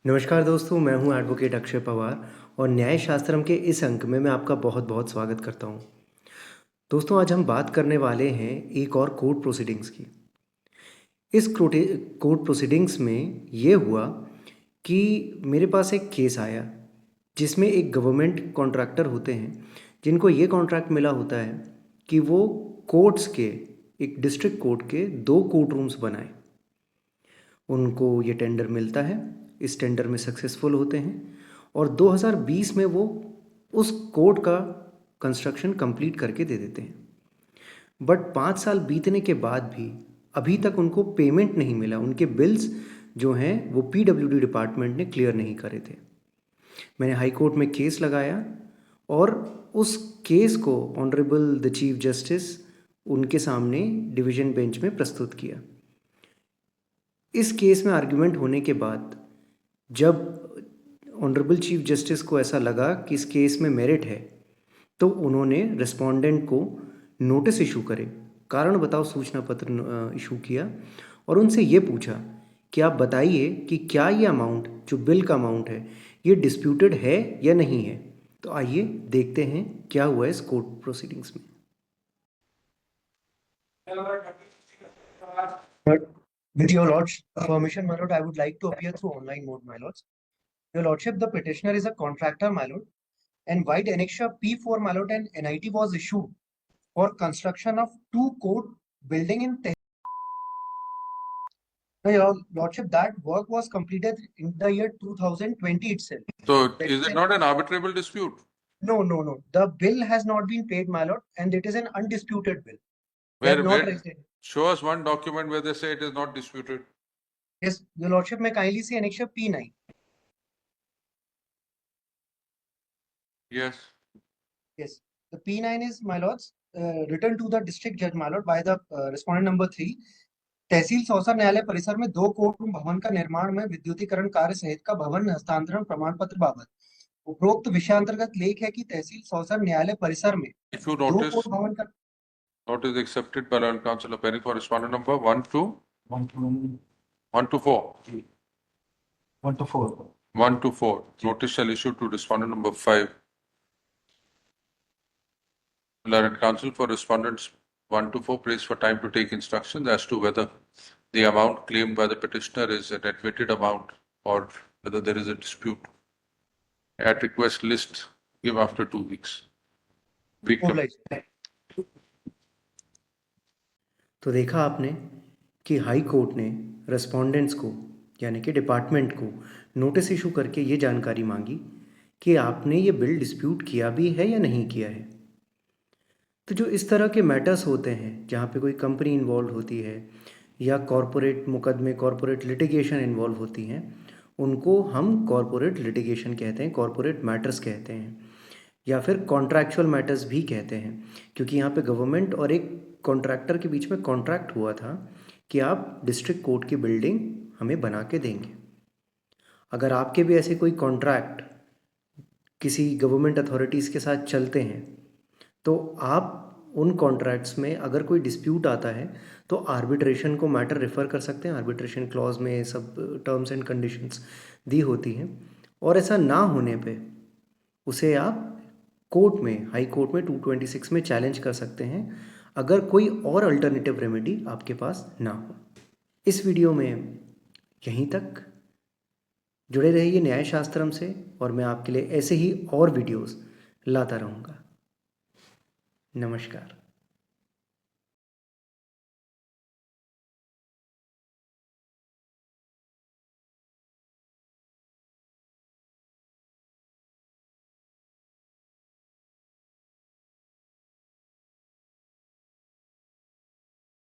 नमस्कार दोस्तों, मैं हूं एडवोकेट अक्षय पवार और न्याय शास्त्रम के इस अंक में मैं आपका बहुत बहुत स्वागत करता हूं। दोस्तों, आज हम बात करने वाले हैं एक और कोर्ट प्रोसीडिंग्स की। इस कोर्ट प्रोसीडिंग्स में ये हुआ कि मेरे पास एक केस आया जिसमें एक गवर्नमेंट कॉन्ट्रैक्टर होते हैं जिनको ये कॉन्ट्रैक्ट मिला होता है कि वो कोर्ट्स के, एक डिस्ट्रिक्ट कोर्ट के 2 कोर्ट रूम्स बनाएं। उनको ये टेंडर मिलता है, इस टेंडर में सक्सेसफुल होते हैं और 2020 में वो उस कोर्ट का कंस्ट्रक्शन कंप्लीट करके दे देते हैं। बट 5 साल बीतने के बाद भी अभी तक उनको पेमेंट नहीं मिला। उनके बिल्स जो हैं वो पीडब्ल्यूडी डिपार्टमेंट ने क्लियर नहीं करे थे। मैंने हाई कोर्ट में केस लगाया और उस केस को ऑनरेबल द चीफ जस्टिस उनके सामने डिवीज़न बेंच में प्रस्तुत किया। इस केस में आर्ग्यूमेंट होने के बाद जब ऑनरेबल चीफ जस्टिस को ऐसा लगा कि इस केस में मेरिट है, तो उन्होंने रिस्पोंडेंट को नोटिस इशू करे, कारण बताओ सूचना पत्र इशू किया और उनसे ये पूछा कि आप बताइए कि क्या ये अमाउंट, जो बिल का अमाउंट है, ये डिस्प्यूटेड है या नहीं है। तो आइए देखते हैं क्या हुआ इस कोर्ट प्रोसीडिंग्स में। But with your lord's permission, my lord, I would like to appear through online mode, my lords. Your lordship, the petitioner is a contractor, my lord, and white annexure P4, my lord, and NIT was issued for construction of 2 court building in your lordship, that work was completed in the year 2020 itself. So is it not an arbitrable dispute? No. The bill has not been paid, my lord, and it is an undisputed bill. Where show us one document where they say it is not disputed. Yes, your lordship, may kindly see annexure P9. Yes. Yes, the P9 is, my lords, written to the district judge, my lord, by the respondent number 3. तहसील सौसर न्यायालय परिसर में 2 court room भवन का निर्माण में विद्युतीकरण कार्य सहित का भवन हस्तांतरण प्रमाण पत्र बाबत उपरोक्त विषयांतर्गत लेख है कि तहसील सौसर न्यायालय परिसर में 2 कोर्ट भवन का notice accepted by Lord Council appearing for respondent number 1 to 4. 1 to 4. Notice shall issue to respondent number 5. Lord Council for respondents 1 to 4 prays for time to take instructions as to whether the amount claimed by the petitioner is an admitted amount or whether there is a dispute. At request list give after 2 weeks. तो देखा आपने कि high court ने respondents को, यानी कि department को, notice issue करके ये जानकारी मांगी कि आपने ये बिल डिस्प्यूट किया भी है या नहीं किया है। तो जो इस तरह के मैटर्स होते हैं जहाँ पे कोई कंपनी इन्वॉल्व होती है या कॉरपोरेट मुकदमे, कॉरपोरेट लिटिगेशन इन्वॉल्व होती हैं, उनको हम कॉरपोरेट लिटिगेशन कहते हैं, कॉरपोरेट मैटर्स कहते हैं या फिर कॉन्ट्रैक्चुअल मैटर्स भी कहते हैं, क्योंकि यहाँ पे गवर्नमेंट और एक कॉन्ट्रैक्टर के बीच में कॉन्ट्रैक्ट हुआ था कि आप डिस्ट्रिक्ट कोर्ट की बिल्डिंग हमें बना के देंगे। अगर आपके भी ऐसे कोई कॉन्ट्रैक्ट किसी गवर्नमेंट अथॉरिटीज़ के साथ चलते हैं तो आप उन कॉन्ट्रैक्ट्स में अगर कोई डिस्प्यूट आता है तो आर्बिट्रेशन को मैटर रेफ़र कर सकते हैं। आर्बिट्रेशन क्लॉज में सब टर्म्स एंड कंडीशंस दी होती हैं और ऐसा ना होने पे उसे आप कोर्ट में, हाई कोर्ट में 226 में चैलेंज कर सकते हैं अगर कोई और अल्टरनेटिव रेमेडी आपके पास ना हो। इस वीडियो में यहीं तक। जुड़े रहिए न्याय शास्त्रम से और मैं आपके लिए ऐसे ही और वीडियोस लाता रहूँगा। नमस्कार।